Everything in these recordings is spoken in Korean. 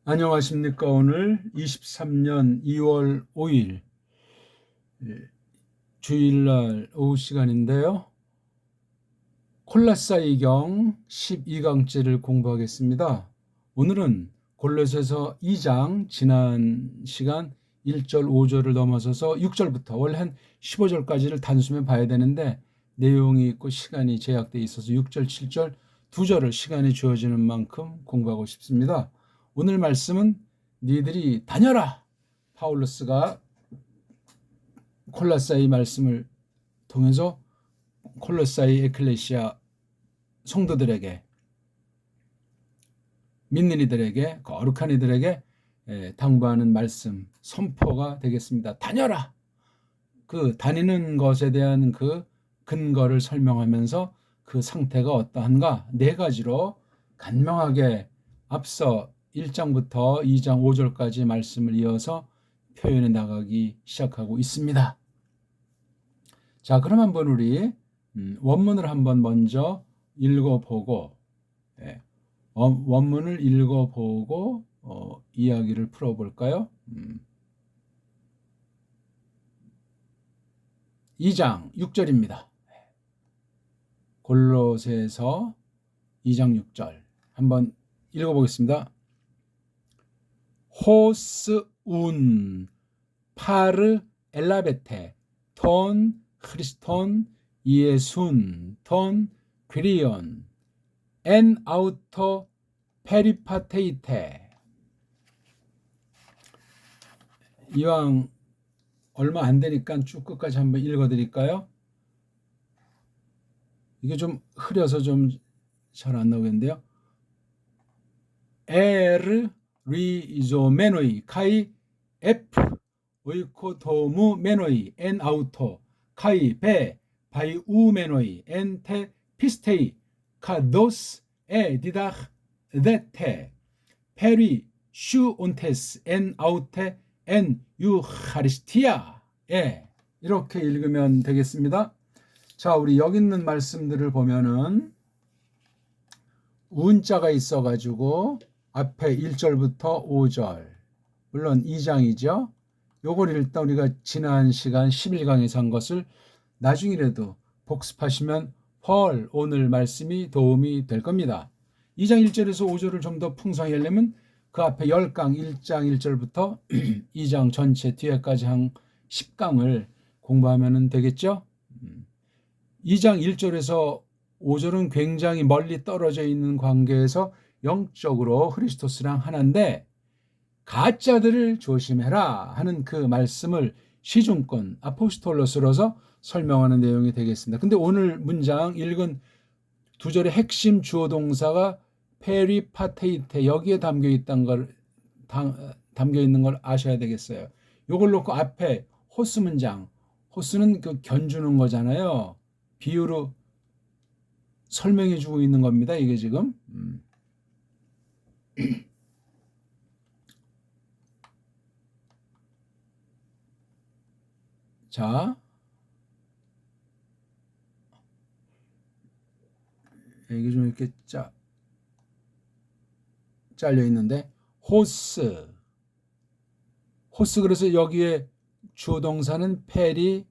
안녕하십니까. 오늘 23년 2월 5일 주일날 오후 시간인데요. 콜라사이경 12강째를 공부하겠습니다. 오늘은 골로새서 2장 지난 시간 1절 5절을 넘어서서 6절부터 원래 한 15절까지를 단숨에 봐야 되는데 내용이 있고 시간이 제약되어 있어서 6절 7절 2절을 시간이 주어지는 만큼 공부하고 싶습니다. 오늘 말씀은 니들이 다녀라! 파울로스가 콜라사이 말씀을 통해서 콜로사이 에클레시아 성도들에게, 믿는 이들에게, 거룩한 이들에게 당부하는 말씀, 선포가 되겠습니다. 다녀라! 그 다니는 것에 대한 그 근거를 설명하면서 그 상태가 어떠한가 4가지로 간명하게 앞서 1장부터 2장 5절까지 말씀을 이어서 표현해 나가기 시작하고 있습니다. 자, 그럼 한번 우리 원문을 한번 먼저 읽어보고 원문을 읽어보고 이야기를 풀어볼까요? 2장 6절입니다. 골로새서 2장 6절 한번 읽어보겠습니다. 호스 운 파르 엘라베테 톤 크리스톤 예순 톤 귀리온 엔 아우토 페리파테이테. 이왕 얼마 안 되니까 쭉 끝까지 한번 읽어드릴까요? 이게 좀 흐려서 좀 잘 안 나오겠는데요. 에르 리조메노이 카이 에프 오이코토무 메노이 엔 아우토 카이 베 바이 우메노이 엔테 피스테이 카도스 에 디다흐 데테 페리 슈 온테스 엔 아우테 엔 유카리스티아. 이렇게 읽으면 되겠습니다. 자, 우리 여기 있는 말씀들을 보면은 운자가 있어가지고 앞에 1절부터 5절, 물론 2장이죠. 요걸 일단 우리가 지난 시간 11강에서 한 것을 나중이라도 복습하시면 오늘 말씀이 도움이 될 겁니다. 2장 1절에서 5절을 좀 더 풍성히 하려면 그 앞에 10강 1장 1절부터 2장 전체 뒤에까지 한 10강을 공부하면 되겠죠. 2장 1절에서 5절은 굉장히 멀리 떨어져 있는 관계에서 영적으로 크리스토스랑 하나인데 가짜들을 조심해라 하는 그 말씀을 시중권 아포스톨로스로서 설명하는 내용이 되겠습니다. 근데 오늘 문장 읽은 2절의 핵심 주어 동사가 페리파테이테, 여기에 담겨 있는 걸 아셔야 되겠어요. 요걸 놓고 앞에 호스 문장, 호스는 그 견주는 거잖아요. 비유로 설명해 주고 있는 겁니다. 이게 지금 자, 이게 좀 이렇게 잘려 있는데 호스, 그래서 여기에 주어 동사는 페리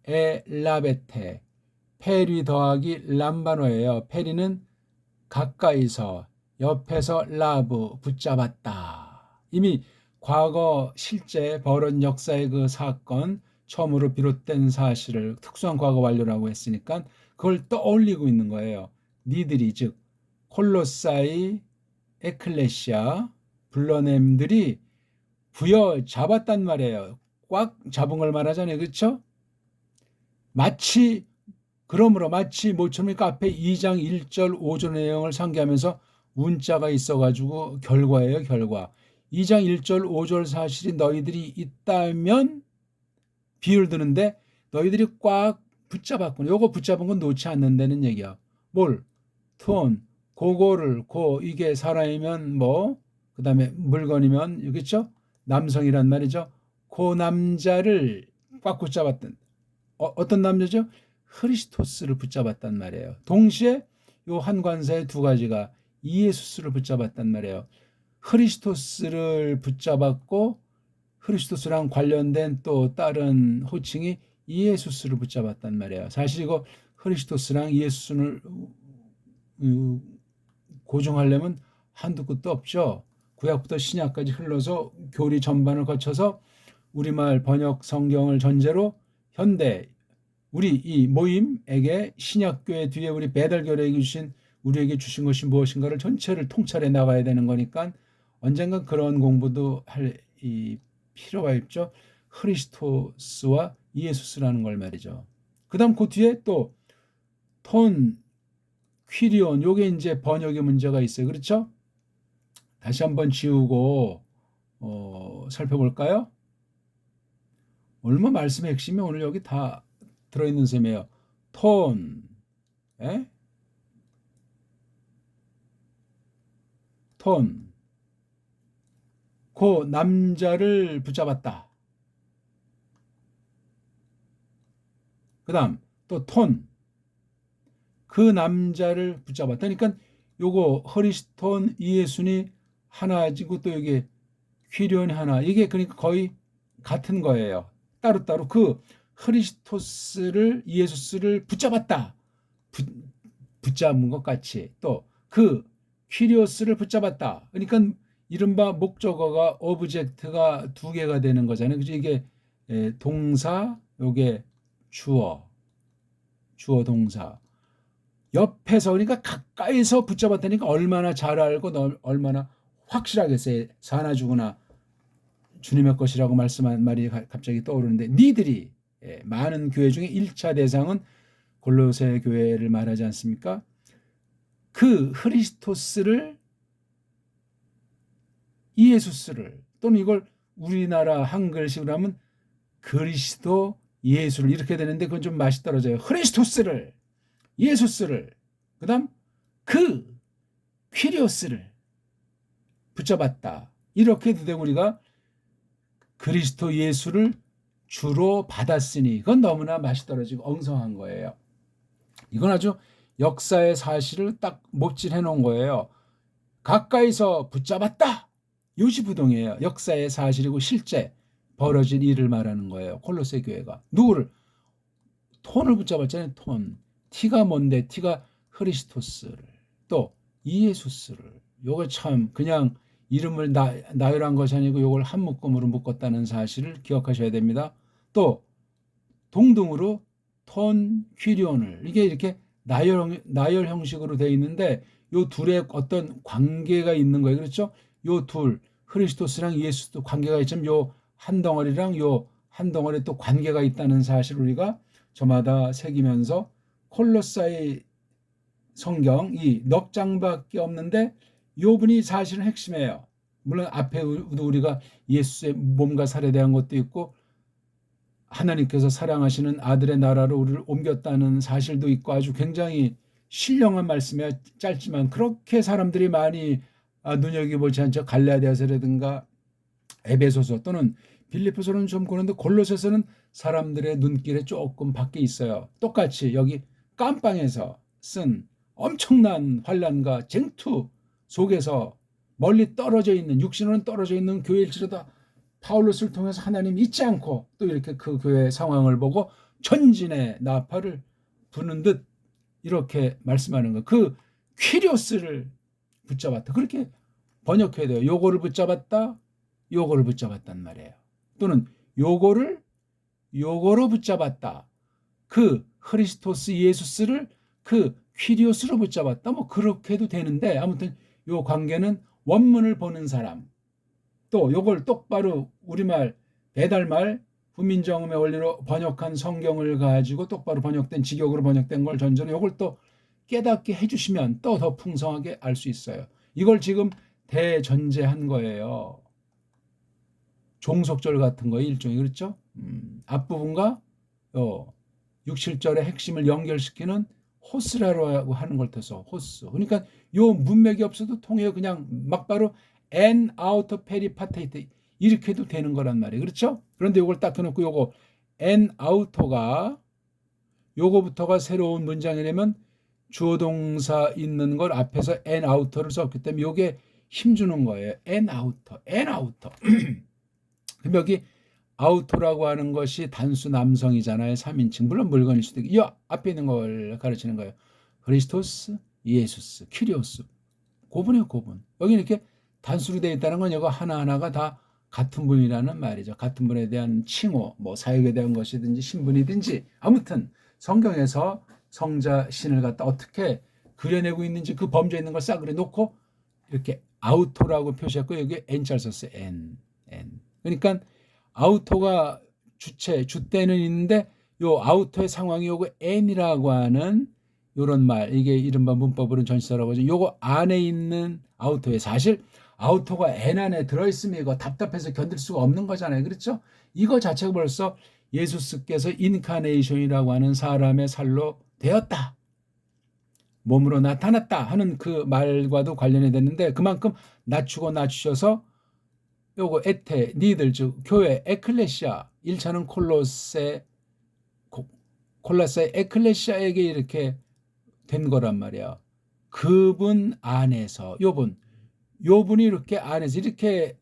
엘라베테, 페리 더하기 람바노예요. 페리는 가까이서, 옆에서 라브, 붙잡았다. 이미 과거 실제 벌어진 역사의 그 사건, 처음으로 비롯된 사실을 특수한 과거 완료라고 했으니까 그걸 떠올리고 있는 거예요. 니들이, 즉 콜로사이 에클레시아 불러냄들이 부여잡았단 말이에요. 꽉 잡은 걸 말하잖아요. 그렇죠? 마치 모처럼 앞에 2장 1절 5절 내용을 상기하면서 운자가 있어가지고 결과예요. 결과. 2장 1절 5절 사실이 너희들이 있다면 비유를 드는데 너희들이 꽉 붙잡았구나. 요거 붙잡은 건 놓지 않는다는 얘기야. 뭘? 톤, 이게 사람이면 그 다음에 물건이면, 그렇죠? 남성이란 말이죠. 그 남자를 꽉 붙잡았던, 어떤 남자죠? 크리스토스를 붙잡았단 말이에요. 동시에 요 한 관사의 2가지가 이예수스를 붙잡았단 말이에요. 크리스토스를 붙잡았고 크리스토스랑 관련된 또 다른 호칭이 이에수스를 붙잡았단 말이에요. 사실 이거 크리스토스랑 이에수스를 고정하려면 한두 끝도 없죠. 구약부터 신약까지 흘러서 교리 전반을 거쳐서 우리말 번역 성경을 전제로 현대 우리 이 모임에게 신약교회 뒤에 우리 배달교회에게 주신 우리에게 주신 것이 무엇인가를 전체를 통찰해 나가야 되는 거니까 언젠가 그런 공부도 할 필요가 있죠. 크리스토스와 이에수스라는 걸 말이죠. 그 다음 그 뒤에 또 톤, 퀴리온 요게 이제 번역의 문제가 있어요. 그렇죠? 다시 한번 지우고 살펴볼까요? 얼마 말씀의 핵심이 오늘 여기 다 들어있는 셈이에요. 톤, 에? 톤, 그 남자를 붙잡았다. 그 다음 또 톤, 그 남자를 붙잡았다. 그러니까 요거 허리스톤 이예순이 하나지고 또 여기 퀴리온이 하나. 이게 그러니까 거의 같은 거예요. 따로따로 그 크리스토스를 이에수스를 붙잡았다. 붙잡은 것 같이 또 그 퀴리오스를 붙잡았다. 그러니까 이른바 목적어가 오브젝트가 두 개가 되는 거잖아요. 그죠? 이게 동사, 요게 주어 동사. 옆에서 그러니까 가까이서 붙잡았다니까 얼마나 잘 알고 얼마나 확실하겠어요. 사나 죽으나 주님의 것이라고 말씀한 말이 갑자기 떠오르는데 니들이 많은 교회 중에 1차 대상은 골로새 교회를 말하지 않습니까? 그 크리스토스를 이에수스를 또는 이걸 우리나라 한글식으로 하면 그리스도 예수를 이렇게 되는데 그건 좀 맛이 떨어져요. 크리스토스를 예수스를 그 다음 그 퀴리오스를 붙잡았다. 이렇게 되고 우리가 그리스도 예수를 주로 받았으니 그건 너무나 맛이 떨어지고 엉성한 거예요. 이건 아주 역사의 사실을 딱 못질해 놓은 거예요. 가까이서 붙잡았다. 요지부동이에요. 역사의 사실이고 실제 벌어진 일을 말하는 거예요. 콜로새 교회가. 누구를? 톤을 붙잡았잖아요. 톤. T가 뭔데? T가 크리스토스를. 또 이에수스를. 요거 참 그냥 이름을 나열한 것이 아니고 이걸 한 묶음으로 묶었다는 사실을 기억하셔야 됩니다. 또 동등으로 톤, 퀴리온을 이게 이렇게 나열 형식으로 되어 있는데 요 둘의 어떤 관계가 있는 거예요. 그렇죠? 요 둘 크리스토스랑 예수도 관계가 있지만 요 한 덩어리랑 요 한 덩어리 또 관계가 있다는 사실을 우리가 저마다 새기면서 콜로사이 성경 이 넉 장밖에 없는데 요 분이 사실은 핵심이에요. 물론 앞에도 우리가 예수의 몸과 살에 대한 것도 있고 하나님께서 사랑하시는 아들의 나라로 우리를 옮겼다는 사실도 있고 아주 굉장히 신령한 말씀이야. 짧지만 그렇게 사람들이 많이 눈여겨보지 않죠. 갈라디아서라든가 에베소서 또는 빌립보서는 좀 그런데 골로새서는 사람들의 눈길에 조금 밖에 있어요. 똑같이 여기 깜빵에서 쓴 엄청난 환난과 쟁투 속에서 멀리 떨어져 있는 육신으로는 떨어져 있는 교회일지라도 파울로스를 통해서 하나님 잊지 않고 또 이렇게 그 교회의 상황을 보고 전진의 나팔을 부는 듯 이렇게 말씀하는 거. 그 퀴리오스를 붙잡았다. 그렇게 번역해야 돼요. 요거를 붙잡았다. 요거를 붙잡았단 말이에요. 또는 요거로 붙잡았다. 그 크리스토스 예수스를 그 퀴리오스로 붙잡았다. 뭐 그렇게 도 되는데 아무튼 요 관계는 원문을 보는 사람 또 요걸 똑바로 우리말 배달말 후민정음의 원리로 번역한 성경을 가지고 똑바로 번역된 직역으로 번역된 걸 전제로 요걸 또 깨닫게 해주시면 또 더 풍성하게 알 수 있어요. 이걸 지금 대전제한 거예요. 종속절 같은 거예요. 일종의 그렇죠? 앞부분과 6, 7절의 핵심을 연결시키는 호스라고 하는 걸 떠서 호스. 그러니까 요 문맥이 없어도 통해요. 그냥 막바로 and out peripateite 이렇게 해도 되는 거란 말이에요. 그렇죠? 그런데 요걸 딱 해놓고 요거 and out가 요거부터가 새로운 문장이라면 주어 동사 있는 걸 앞에서 and out를 썼기 때문에 요게 힘주는 거예요. 엔 아우터, 엔 아우터. 그럼 여기 아우토라고 하는 것이 단수 남성이잖아요. 3인칭. 물론 물건일 수도 있고. 이 앞에 있는 걸 가르치는 거예요. 크리스토스, 예수스, 큐리오스. 고분이에요, 고분. 여기 이렇게 단수로 되어 있다는 건 이거 하나하나가 다 같은 분이라는 말이죠. 같은 분에 대한 칭호, 뭐 사역에 대한 것이든지 신분이든지 아무튼 성경에서 성자 신을 갖다 어떻게 그려내고 있는지 그 범죄 있는 걸 싸그려 놓고 이렇게 아우토라고 표시했고 여기 N자를 썼어요. N. 그러니까 아우토가 주체, 주때는 있는데 요 아우토의 상황이 요거 N이라고 하는 요런 말, 이게 이른바 문법으로는 전치사라고 하죠. 요거 안에 있는 아우토에 사실 아우토가 N 안에 들어있으면 이거 답답해서 견딜 수가 없는 거잖아요. 그렇죠? 이거 자체가 벌써 예수스께서 인카네이션이라고 하는 사람의 살로 되었다. 몸으로 나타났다 하는 그 말과도 관련이 됐는데 그만큼 낮추고 낮추셔서 요거 에테, 니들 즉 교회 에클레시아 1차는 콜라세 에클레시아에게 이렇게 된 거란 말이야. 그분 안에서 요분이 이렇게 안에서 이렇게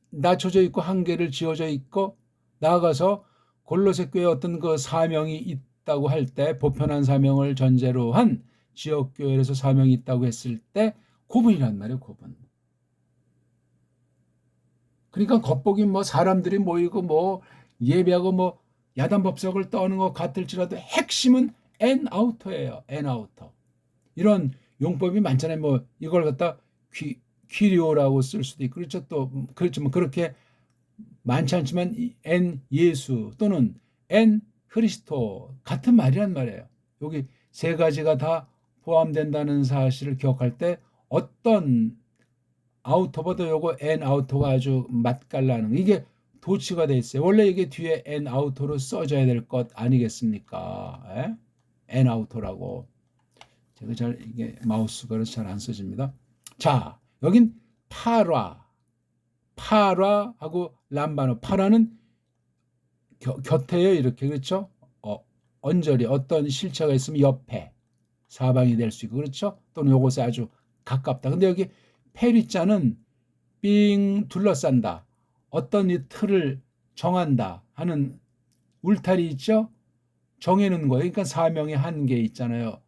낮춰져 있고 한계를 지어져 있고 나아가서 골로새 교회 어떤 그 사명이 있다고 할 때 보편한 사명을 전제로 한 지역교회에서 사명이 있다고 했을 때 고분이란 말이에요. 고분. 그러니까 겉보기 뭐 사람들이 모이고 뭐 예배하고 뭐 야단법석을 떠는 것 같을지라도 핵심은 엔아우터예요. 엔아우터. 이런 용법이 많잖아요. 뭐 이걸 갖다 퀴리오라고 쓸 수도 있고 그렇죠. 또 그렇죠. 뭐 그렇게 많지 않지만 엔 예수 또는 엔 크리스토 같은 말이란 말이에요. 여기 세 가지가 다 포함된다는 사실을 기억할 때 어떤 아우터보다 요거 엔 아우터가 아주 맛깔나는 이게 도치가 돼 있어요. 원래 이게 뒤에 엔 아우터로 써져야 될 것 아니겠습니까? 에? 엔 아우터라고. 제가 잘 이게 마우스가 잘 안 써집니다. 자, 여긴 파라하고 람바노. 파라는 곁에요. 이렇게 그렇죠? 언저리 어떤 실체가 있으면 옆에 사방이 될 수 있고 그렇죠? 또는 요것에 아주 가깝다. 근데 여기 페리자는 삥 둘러싼다. 어떤 이 틀을 정한다 하는 울타리 있죠? 정해놓은 거예요. 그러니까 사명의 한계 있잖아요.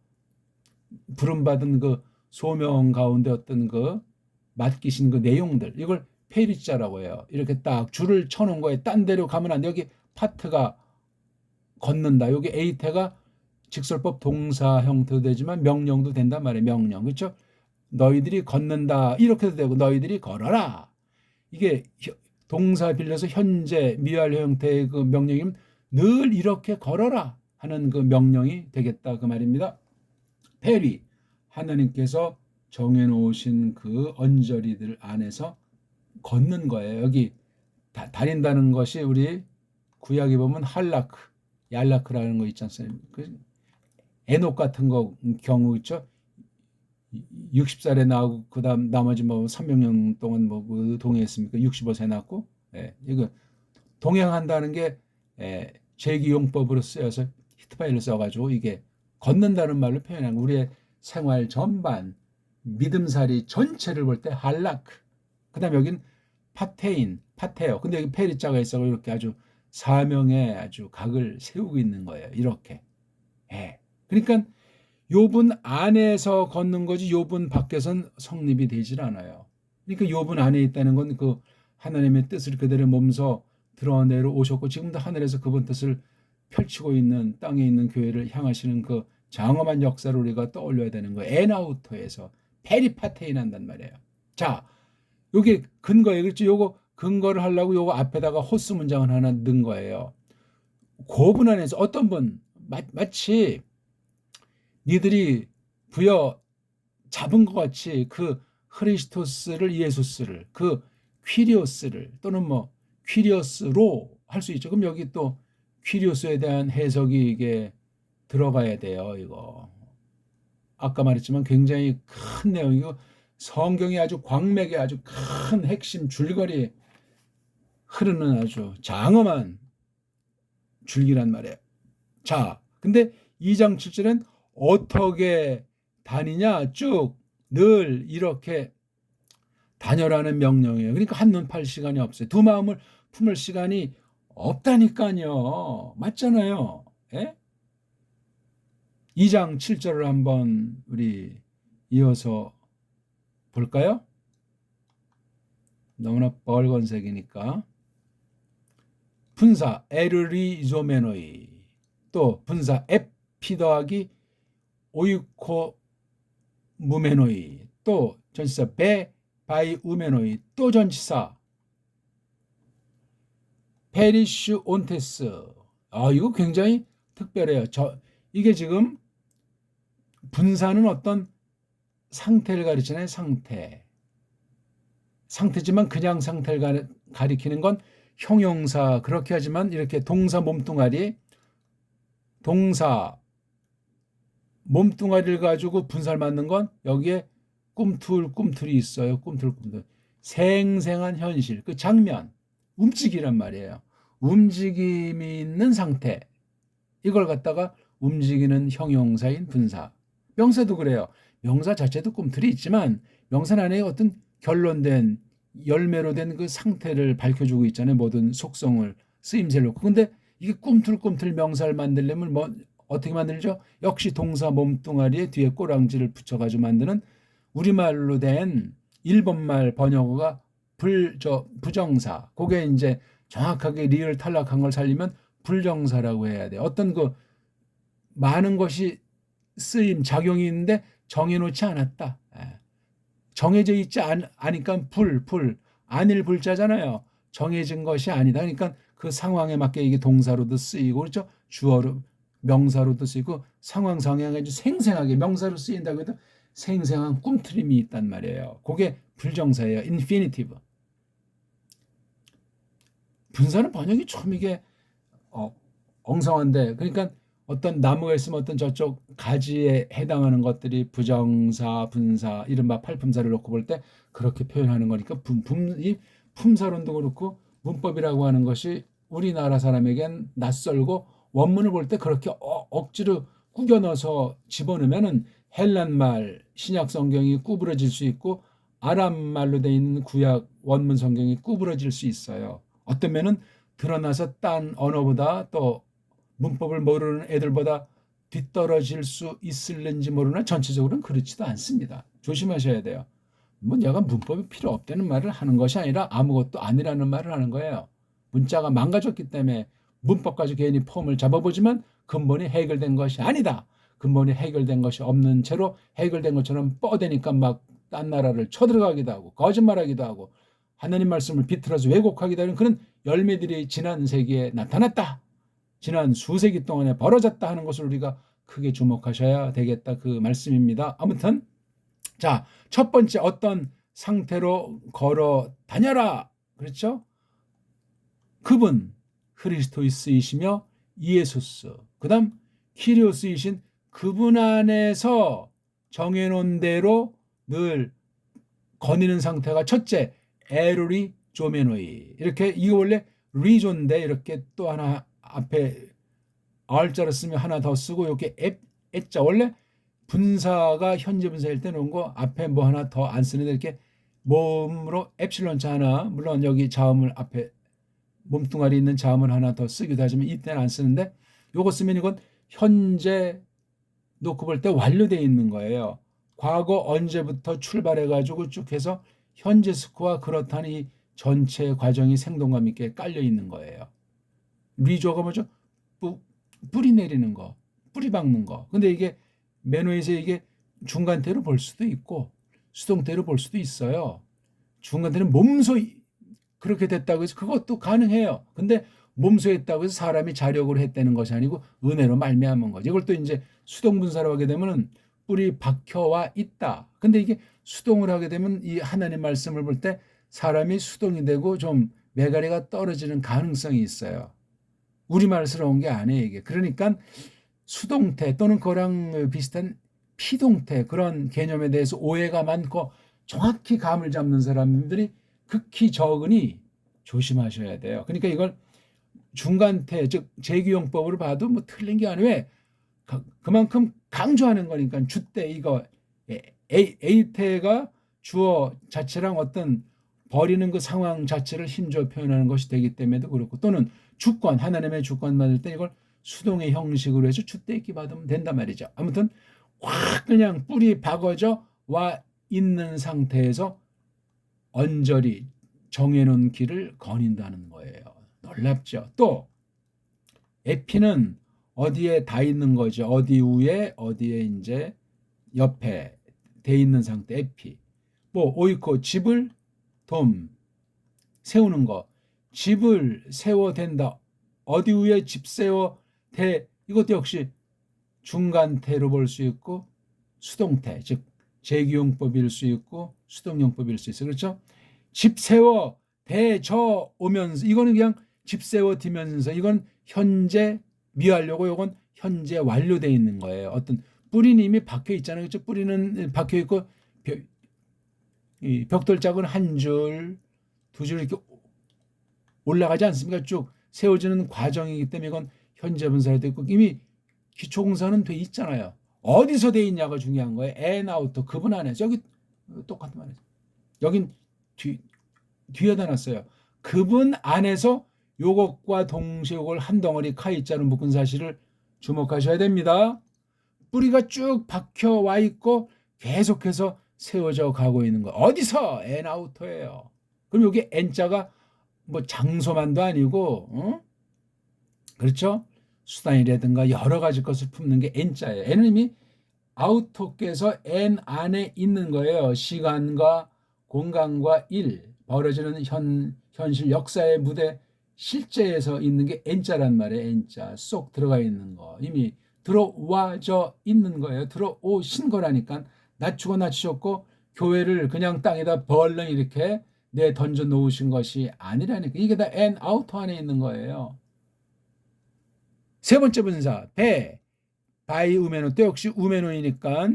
부름받은 그 소명 가운데 어떤 그 맡기신 그 내용들 이걸 페리자라고 해요. 이렇게 딱 줄을 쳐놓은 거에 딴 데로 가면 안 돼. 여기 파트가 걷는다. 여기 에이테가 직설법 동사 형태도 되지만 명령도 된단 말이에요. 명령. 그렇죠? 너희들이 걷는다. 이렇게도 되고 너희들이 걸어라. 이게 동사 빌려서 현재 미완료 형태의 그 명령이면 늘 이렇게 걸어라 하는 그 명령이 되겠다 그 말입니다. 페리 하나님께서 정해놓으신 그 언저리들 안에서 걷는 거예요. 여기 다닌다는 것이 우리 구약에 보면 할라크, 얄라크라는 거 있지 않습니까? 그 에녹 같은 거 경우 있죠. 60살에 나오고 그다음 나머지 뭐 300년 동안 뭐 동행했습니까? 65세 낳고 이거 동행한다는 게 제기용법으로 쓰여서 히트파일을 써가지고 이게 걷는다는 말로 표현한 우리의 생활 전반 믿음살이 전체를 볼 때 할라크. 그다음 여긴 파테요. 근데 여기 페리자가 있어 이렇게 아주 사명에 아주 각을 세우고 있는 거예요. 이렇게. 그러니까 요분 안에서 걷는 거지 요분 밖에선 성립이 되질 않아요. 그러니까 요분 안에 있다는 건 그 하나님의 뜻을 그대로 몸소 드러내려 오셨고 지금도 하늘에서 그분 뜻을 펼치고 있는 땅에 있는 교회를 향하시는 그 장엄한 역사를 우리가 떠올려야 되는 거예요. 엔아우터에서 페리파테인 한단 말이에요. 자, 요게 근거예요. 그렇죠? 요거 근거를 하려고 요거 앞에다가 호스 문장을 하나 넣은 거예요. 고분 안에서 어떤 분 마치 니들이 부여 잡은 것 같이 그 크리스토스를 예수스를 그 퀴리오스를 또는 뭐 퀴리오스로 할 수 있죠. 그럼 여기 또 퀴리오스에 대한 해석이 이게 들어가야 돼요. 이거 아까 말했지만 굉장히 큰 내용이고 성경이 아주 광맥에 아주 큰 핵심 줄거리 흐르는 아주 장엄한 줄기란 말이에요. 자, 근데 2장 7절은 어떻게 다니냐 쭉 늘 이렇게 다녀라는 명령이에요. 그러니까 한눈 팔 시간이 없어요. 두 마음을 품을 시간이 없다니까요. 맞잖아요. 예? 2장 7절을 한번 우리 이어서 볼까요? 너무나 빨간색이니까. 분사 에르리조메노이, 또 분사 에피 더하기 오이코 무메노이, 또 전치사 베 바이 우메노이, 또 전치사 페리슈 온테스. 이거 굉장히 특별해요. 이게 지금 분사는 어떤 상태를 가리키잖아요. 상태지만 그냥 상태를 가리키는 건 형용사. 그렇게 하지만 이렇게 동사 몸뚱아리, 동사 몸뚱아리를 가지고 분사를 만든 건 여기에 꿈틀꿈틀이 있어요. 꿈틀꿈틀. 생생한 현실, 그 장면, 움직이란 말이에요. 움직임이 있는 상태, 이걸 갖다가 움직이는 형용사인 분사. 명사도 그래요. 명사 자체도 꿈틀이 있지만 명사 안에 어떤 결론된 열매로 된 그 상태를 밝혀주고 있잖아요. 모든 속성을 쓰임새를 놓고. 근데 이게 꿈틀꿈틀 명사를 만들려면 뭐 어떻게 만들죠? 역시 동사 몸뚱아리에 뒤에 꼬랑지를 붙여가지고 만드는 우리말로 된 일본말 번역어가 부정사. 그게 이제 정확하게 리을 탈락한 걸 살리면 불정사라고 해야 돼요. 어떤 그 많은 것이 쓰임 작용이 있는데 정해놓지 않았다. 정해져 있지 않으니까 안일 불자잖아요. 정해진 것이 아니다. 그러니까 그 상황에 맞게 이게 동사로도 쓰이고 그렇죠. 주어로 명사로도 쓰이고 상황 성향에 생생하게 명사로 쓰인다고 해도 생생한 꿈틀림이 있단 말이에요. 그게 불정사예요. 인피니티브. 분사는 번역이 좀 이게 엉성한데, 그러니까 어떤 나무가 있으면 어떤 저쪽 가지에 해당하는 것들이 부정사, 분사, 이른바 팔품사를 놓고 볼 때 그렇게 표현하는 거니까 이 품사론도 그렇고 문법이라고 하는 것이 우리나라 사람에겐 낯설고 원문을 볼 때 그렇게 억지로 꾸겨 넣어서 집어넣으면은 헬란말 신약 성경이 구부러질 수 있고 아람말로 돼 있는 구약 원문 성경이 구부러질 수 있어요. 어떤 면은 드러나서 딴 언어보다 또 문법을 모르는 애들보다 뒤떨어질 수 있을는지 모르나 전체적으로는 그렇지도 않습니다. 조심하셔야 돼요. 뭐 내가 문법이 필요 없다는 말을 하는 것이 아니라 아무것도 아니라는 말을 하는 거예요. 문자가 망가졌기 때문에 문법 가지고 괜히 폼을 잡아보지만 근본이 해결된 것이 아니다. 근본이 해결된 것이 없는 채로 해결된 것처럼 뻗으니까 막 딴 나라를 쳐들어가기도 하고 거짓말하기도 하고 하나님 말씀을 비틀어서 왜곡하기도 하는 그런 열매들이 지난 세기에 나타났다. 지난 수세기 동안에 벌어졌다 하는 것을 우리가 크게 주목하셔야 되겠다, 그 말씀입니다. 아무튼 자, 첫 번째 어떤 상태로 걸어 다녀라. 그렇죠? 그분 크리스토이스이시며 이에소스. 그다음 키리오스이신 그분 안에서 정해놓은 대로 늘 거니는 상태가 첫째 에르리 조메노이. 이렇게 이거 원래 리조인데 이렇게 또 하나 앞에 R자를 쓰면 하나 더 쓰고 이렇게 애자 원래 분사가 현재 분사일 때 놓은 거 앞에 뭐 하나 더 안 쓰는데 이렇게 몸으로 엡실론자 하나, 물론 여기 자음을 앞에 몸뚱아리 있는 자음을 하나 더 쓰기도 하지만 이때는 안 쓰는데 요거 쓰면 이건 현재 놓고 볼 때 완료되어 있는 거예요. 과거 언제부터 출발해가지고 쭉 해서 현재 스코어 그렇다는 이 전체 과정이 생동감 있게 깔려 있는 거예요. 리조가 뭐죠? 뿌리 내리는 거, 뿌리 박는 거. 근데 이게 매너에서 이게 중간태로 볼 수도 있고 수동태로 볼 수도 있어요. 중간태는 몸소 그렇게 됐다고 해서 그것도 가능해요. 근데 몸소 했다고 해서 사람이 자력으로 했다는 것이 아니고 은혜로 말미암은 거죠. 이걸 또 이제 수동분사로 하게 되면은 뿌리 박혀와 있다. 근데 이게 수동을 하게 되면 이 하나님 말씀을 볼 때 사람이 수동이 되고 좀 매가리가 떨어지는 가능성이 있어요. 우리말스러운 게 아니에요, 이게. 그러니까 수동태 또는 그거랑 비슷한 피동태 그런 개념에 대해서 오해가 많고 정확히 감을 잡는 사람들이 극히 적으니 조심하셔야 돼요. 그러니까 이걸 중간태, 즉 재규용법으로 봐도 뭐 틀린 게 아니에요. 왜? 그만큼 강조하는 거니까 주때 이거 A태가 주어 자체랑 어떤 버리는 그 상황 자체를 힘줘 표현하는 것이 되기 때문에도 그렇고, 또는 주권, 하나님의 주권 받을 때 이걸 수동의 형식으로 해서 주떼기 받으면 된단 말이죠. 아무튼 확 그냥 뿌리 박아져 와 있는 상태에서 언저리 정해놓은 길을 거닌다는 거예요. 놀랍죠. 또 에피는 어디에 다 있는 거죠. 어디 위에 어디에 이제 옆에 돼 있는 상태 에피. 뭐 오이코 집을 돔 세우는 거. 집을 세워 된다. 어디 위에 집 세워 대, 이것도 역시 중간태로 볼 수 있고 수동태, 즉 제기용법일 수 있고 수동용법일 수 있어요. 그렇죠? 집 세워 대저 오면서, 이거는 그냥 집 세워 디면서, 이건 현재 미완료고 이건 현재 완료되어 있는 거예요. 어떤 뿌리는 이미 박혀 있잖아요. 그렇죠? 뿌리는 박혀 있고 이 벽돌짝은 한 줄, 두 줄 이렇게 올라가지 않습니까? 쭉 세워지는 과정이기 때문에 이건 현재 분사가 되고 이미 기초공사는 돼 있잖아요. 어디서 돼 있냐가 중요한 거예요. 앤 아우터, 그분 안에서. 여기 똑같은 말이죠. 여긴 뒤에다 놨어요. 그분 안에서 요것과 동시에 요걸 한 덩어리 카이자로 묶은 사실을 주목하셔야 됩니다. 뿌리가 쭉 박혀 와 있고 계속해서 세워져 가고 있는 거. 어디서? 앤 아우터예요. 그럼 여기 N자가 뭐 장소만도 아니고, 그렇죠? 수단이라든가 여러 가지 것을 품는 게 N자예요. N은 이미 아우터께서 N 안에 있는 거예요. 시간과 공간과 일, 벌어지는 현실 역사의 무대 실제에서 있는 게 N자란 말이에요. N자 쏙 들어가 있는 거, 이미 들어와져 있는 거예요. 들어오신 거라니까. 낮추고 낮추셨고 교회를 그냥 땅에다 벌렁 이렇게 내 던져 놓으신 것이 아니라니까. 이게 다 N 아우터 안에 있는 거예요. 세 번째 분사 배, 바이 우메노, 또 역시 우메노이니까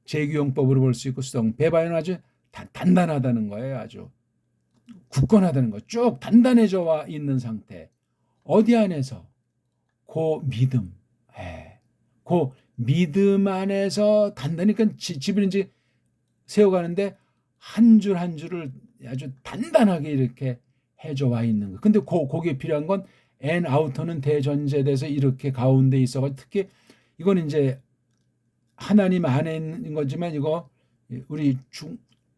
제규용법으로 볼 수 있고 수동. 배바이는 아주 단단하다는 거예요. 아주 굳건하다는 거. 쭉 단단해져 와 있는 상태. 어디 안에서? 그 믿음. 그 믿음 안에서 단단히, 그러니까 집을 이제 세워가는데 한 줄 한 줄을 아주 단단하게 이렇게 해줘 와 있는 거. 근데 거기에 필요한 건 앤 아우터는 대전제돼서 이렇게 가운데 있어가지고, 특히 이건 이제 하나님 안에 있는 거지만 이거 우리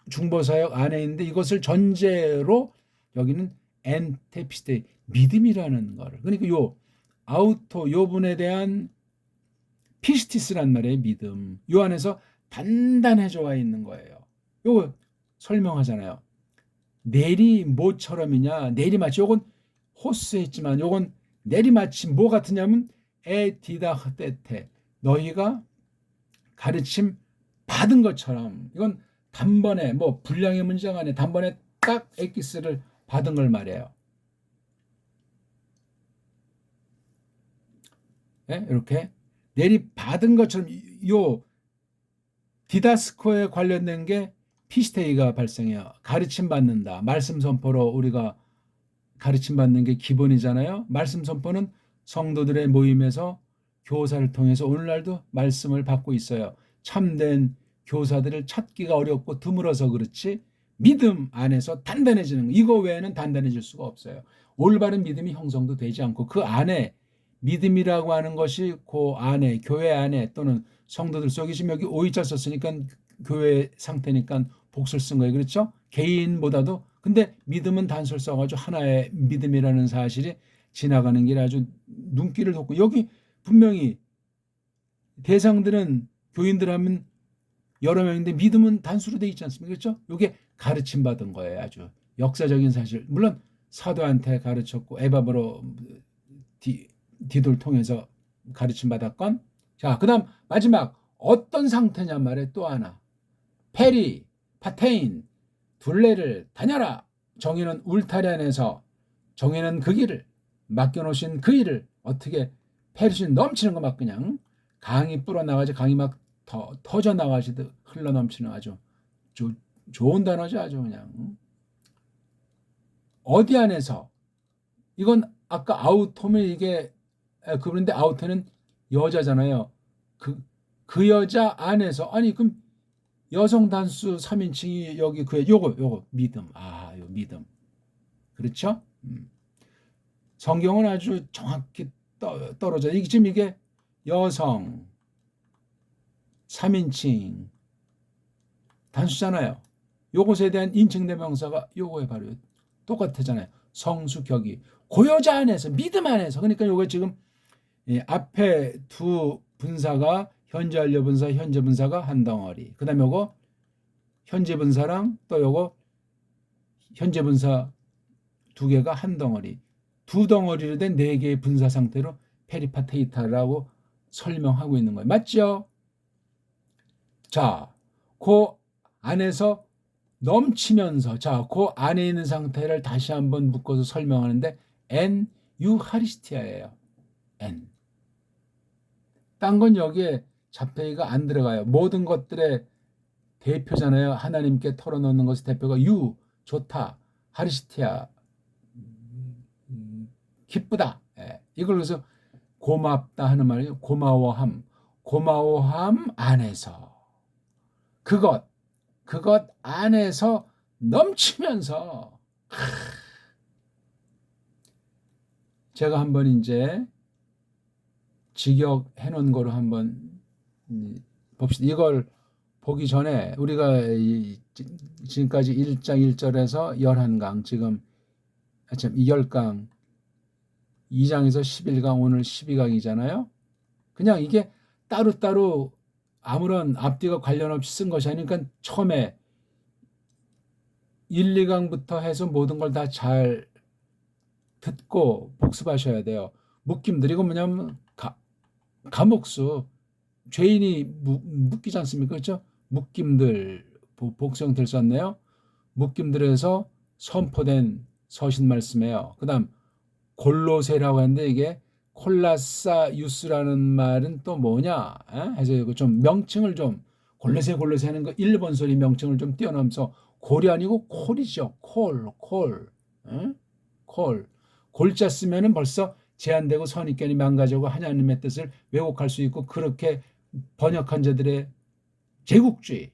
중보사역 안에 있는데 이것을 전제로 여기는 엔테피스테, 믿음이라는 거를. 그러니까 요 아우토 요 분에 대한 피스티스란 말이에요. 믿음. 요 안에서 단단해져 와 있는 거예요. 요거 설명하잖아요. 내리모처럼이냐, 내리마치. 요건 호스 했지만 요건 내리마치 뭐 같으냐면 에디다흐테테, 너희가 가르침 받은 것처럼. 이건 단번에, 뭐 분량의 문제가 아니에요. 단번에 딱 엑기스를 받은 걸 말해요. 네? 이렇게 내리받은 것처럼. 요 디다스코에 관련된 게 피스테이가 발생해요. 가르침 받는다. 말씀 선포로 우리가 가르침 받는 게 기본이잖아요. 말씀 선포는 성도들의 모임에서 교사를 통해서 오늘날도 말씀을 받고 있어요. 참된 교사들을 찾기가 어렵고 드물어서 그렇지 믿음 안에서 단단해지는 거, 이거 외에는 단단해질 수가 없어요. 올바른 믿음이 형성도 되지 않고 그 안에 믿음이라고 하는 것이 그 안에, 교회 안에 또는 성도들 속에, 지금 여기 오이자 썼으니까 교회 상태니까 복수를 쓴 거예요. 그렇죠? 개인보다도. 근데 믿음은 단수를 써가지고 하나의 믿음이라는 사실이 지나가는 게 아주 눈길을 돋고, 여기 분명히 대상들은 교인들 하면 여러 명인데 믿음은 단수로 돼 있지 않습니까? 그렇죠? 이게 가르침 받은 거예요. 아주 역사적인 사실. 물론 사도한테 가르쳤고 에바브로 디도를 통해서 가르침 받았건. 자, 그다음 마지막 어떤 상태냐 말에 또 하나. 페리, 파테인, 둘레를 다녀라. 정의는 울타리 안에서, 정의는 그 길을, 맡겨놓으신 그 일을 어떻게 페르신 넘치는 거 막 그냥 강이 불어나가지, 강이 막 터져 나가시듯 흘러넘치는 아주 좋은 단어죠. 아주 그냥. 어디 안에서? 이건 아까 아우토면 이게 그런데 아우토는 여자잖아요. 그 여자 안에서. 아니 그럼 여성 단수 3인칭이 여기 그에 요거 믿음. 요 믿음. 그렇죠? 성경은 아주 정확히 떨어져. 이게 지금 이게 여성 3인칭 단수잖아요. 요것에 대한 인칭대명사가 요거에 바로 똑같잖아요. 성수격이 고여자 안에서 믿음 안에서. 그러니까 요거 지금 앞에 두 분사가 현재 완료 분사, 현재 분사가 한 덩어리. 그다음에 요거 현재 분사랑 또 요거 현재 분사 두 개가 한 덩어리. 두 덩어리로 된 네 개의 분사 상태로 페리파테이타라고 설명하고 있는 거예요. 맞죠? 자, 그 안에서 넘치면서, 자, 그 안에 있는 상태를 다시 한번 묶어서 설명하는데 엔 유하리스티아예요. 엔. 딴 건 여기에 자폐가 안 들어가요. 모든 것들의 대표잖아요. 하나님께 털어놓는 것의 대표가 유, 좋다, 하리스티아, 기쁘다. 이걸 그래서 고맙다 하는 말이에요. 고마워함. 고마워함 안에서. 그것 안에서 넘치면서. 제가 한번 이제 직역해 놓은 거로 한번 봅시다. 이걸 보기 전에 우리가 지금까지 1장 1절에서 11강, 지금 10강, 2장에서 11강, 오늘 12강이잖아요. 그냥 이게 따로따로 아무런 앞뒤가 관련 없이 쓴 것이 아니니까 처음에 1, 2강부터 해서 모든 걸 다 잘 듣고 복습하셔야 돼요. 묶임들, 이거 뭐냐면 감옥수, 죄인이 묶이지 않습니까? 그렇죠? 묶임들, 복수형태를 썼네요. 묶임들에서 선포된 서신 말씀이에요. 그 다음 골로새라고 하는데 이게 콜라사유스라는 말은 또 뭐냐 해서 이거 좀 명칭을 좀 골로새 하는 거 일본 소리 명칭을 좀 뛰어넘어서 골이 아니고 콜이죠. 콜. 골자 쓰면은 벌써 제한되고 선입견이 망가지고 하나님의 뜻을 왜곡할 수 있고, 그렇게 번역한 자들의 제국주의,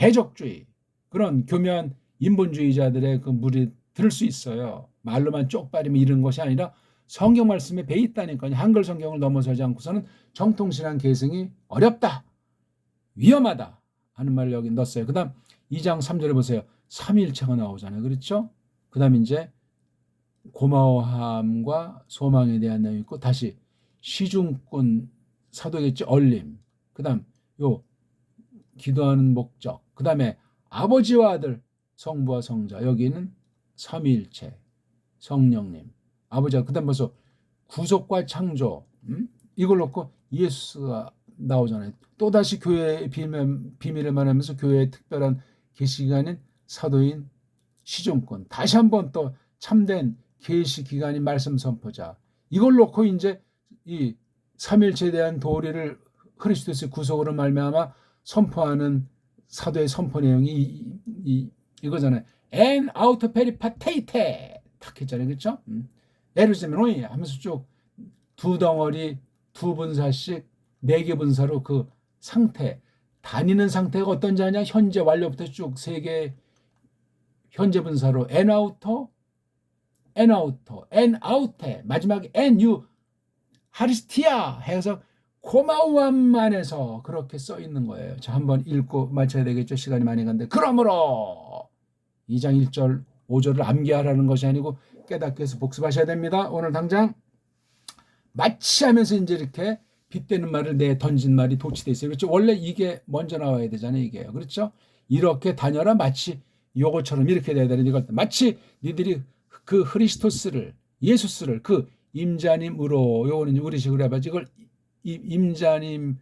해적주의, 그런 교묘한 인본주의자들의 그 물이 들을 수 있어요. 말로만 쪽팔리면 이런 것이 아니라 성경 말씀에 배 있다니까요. 한글 성경을 넘어서지 않고서는 정통신앙 계승이 어렵다, 위험하다 하는 말을 여기 넣었어요. 그 다음 2장 3절에 보세요. 삼위일체가 나오잖아요. 그렇죠? 그 다음 이제 고마워함과 소망에 대한 내용이 있고, 다시 시중꾼 사도겠죠. 얼림. 그 다음 요 기도하는 목적. 그 다음에 아버지와 아들, 성부와 성자. 여기는 삼위일체, 성령님, 아버지가. 그 다음 벌써 구속과 창조. 이걸 놓고 예수가 나오잖아요. 또다시 교회의 비밀을 말하면서 교회의 특별한 계시기간인 사도인 시중꾼. 다시 한번 또 참된 계시 기간인 말씀 선포자. 이걸 놓고 이제 이 삼일체에 대한 도리를 그리스도의 구속으로 말미암아 선포하는 사도의 선포 내용이 이거잖아요. And out peripateite 탁 했잖아요. 그렇죠? 에르세메노이 하면서 쭉 두 덩어리 두 분사씩 네 개 분사로 그 상태, 다니는 상태가 어떤지 아냐? 현재 완료부터 쭉 세 개 현재 분사로 엔아우터, 엔아우테, 마지막에 엔유 하리스티아 해서 고마움만에서 그렇게 써 있는 거예요. 자, 한번 읽고 마쳐야 되겠죠. 시간이 많이 갔는데. 그러므로 2장 1절 5절을 암기하라는 것이 아니고 깨닫게 해서 복습하셔야 됩니다. 오늘 당장 마치 하면서 이제 이렇게 빗대는 말을 내 던진 말이 도치돼 있어요. 그렇죠? 원래 이게 먼저 나와야 되잖아요. 이게요. 그렇죠? 이렇게 다녀라 마치 요거처럼 이렇게 돼야 되는 이걸 마치 니들이 그 흐리스토스를, 예수스를 그 임자님으로, 요거는 우리식으로 해봐야지, 이걸 임자님을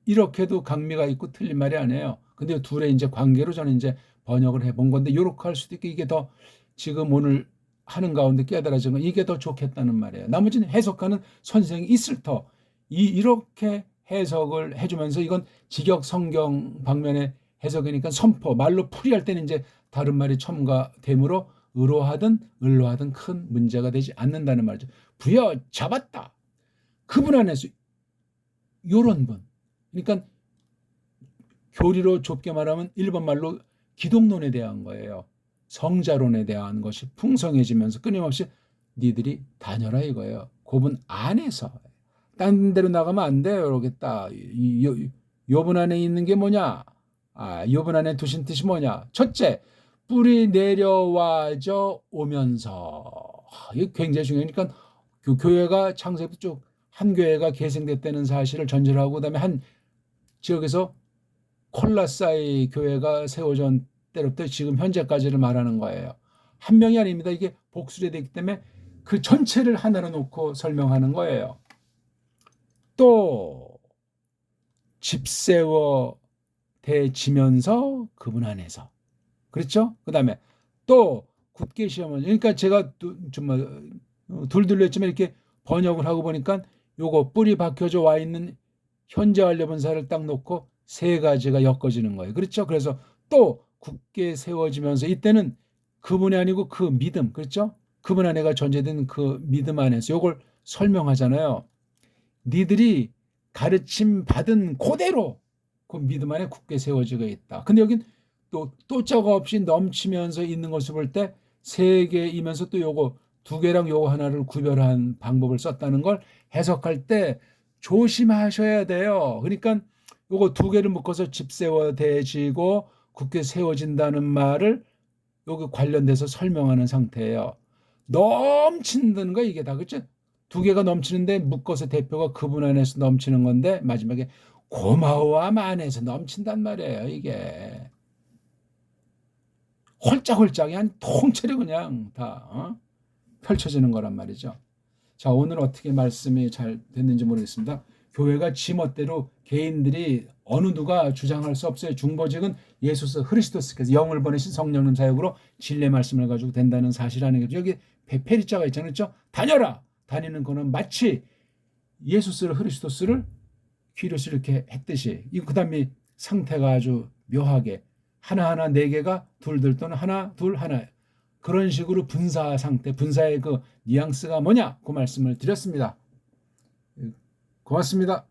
이렇게도 강미가 있고 틀린 말이 아니에요. 근데 둘의 이제 관계로 저는 이제 번역을 해본 건데, 요렇게 할 수도 있고, 이게 더 지금 오늘 하는 가운데 깨달아진 건 이게 더 좋겠다는 말이에요. 나머지는 해석하는 선생이 있을 터 이렇게 해석을 해주면서, 이건 직역 성경 방면의 해석이니까 선포, 말로 풀이할 때는 이제 다른 말이 첨가되므로 의로하든 을로하든 큰 문제가 되지 않는다는 말이죠. 부여잡았다. 그분 안에서 요런 분. 그러니까 교리로 좁게 말하면 일본 말로 기독론에 대한 거예요. 성자론에 대한 것이 풍성해지면서 끊임없이 니들이 다녀라 이거예요. 고분 안에서. 딴 데로 나가면 안 돼요. 이러겠다. 요분 안에 있는 게 뭐냐? 요분 안에 두신 뜻이 뭐냐? 첫째, 뿌리 내려와져 오면서. 이게 굉장히 중요하니까 교회가 창세부터 쭉 한 교회가 계승됐다는 사실을 전제로 하고 그다음에 한 지역에서 콜라사이 교회가 세워진 때로부터 지금 현재까지를 말하는 거예요. 한 명이 아닙니다. 이게 복수례 되기 때문에 그 전체를 하나로 놓고 설명하는 거예요. 또 집 세워 대지면서 그분 안에서. 그렇죠? 그다음에 또 굳게 시험을 그러니까 제가 정말 둘둘렸지만 이렇게 번역을 하고 보니까 요거 뿌리 박혀져 와 있는 현재 완료분사를 딱 놓고 세 가지가 엮어지는 거예요. 그렇죠? 그래서 또 굳게 세워지면서 이때는 그분이 아니고 그 믿음, 그렇죠? 그분 안에가 존재된 그 믿음 안에서 요걸 설명하잖아요. 니들이 가르침 받은 그대로 그 믿음 안에 굳게 세워지고 있다. 근데 여긴 또 자가 없이 넘치면서 있는 것을 볼 때 세 개이면서 또 요거 두 개랑 요거 하나를 구별한 방법을 썼다는 걸 해석할 때 조심하셔야 돼요. 그러니까 요거 두 개를 묶어서 집 세워 대지고 굳게 세워진다는 말을 여기 관련돼서 설명하는 상태예요. 넘친다는 거 이게 다 그렇죠? 두 개가 넘치는데 묶어서 대표가 그분 안에서 넘치는 건데 마지막에 고마워함 안에서 넘친단 말이에요. 이게 홀짝홀짝이 한 통째로 그냥 다 펼쳐지는 거란 말이죠. 자, 오늘 어떻게 말씀이 잘 됐는지 모르겠습니다. 교회가 지멋대로 개인들이 어느 누가 주장할 수 없어요. 중보직은 예수 그리스도께서 영을 보내신 성령님 사역으로 진리의 말씀을 가지고 된다는 사실이라는 거죠. 여기 페리자가 있잖아요. 그렇죠? 다녀라. 다니는 거는 마치 예수스를 그리스도스를 귀로스 이렇게 했듯이 그 다음에 상태가 아주 묘하게 하나하나 네 개가 둘둘 또는 하나 둘 하나 그런 식으로 분사 상태 분사의 그 뉘앙스가 뭐냐 그 말씀을 드렸습니다. 고맙습니다.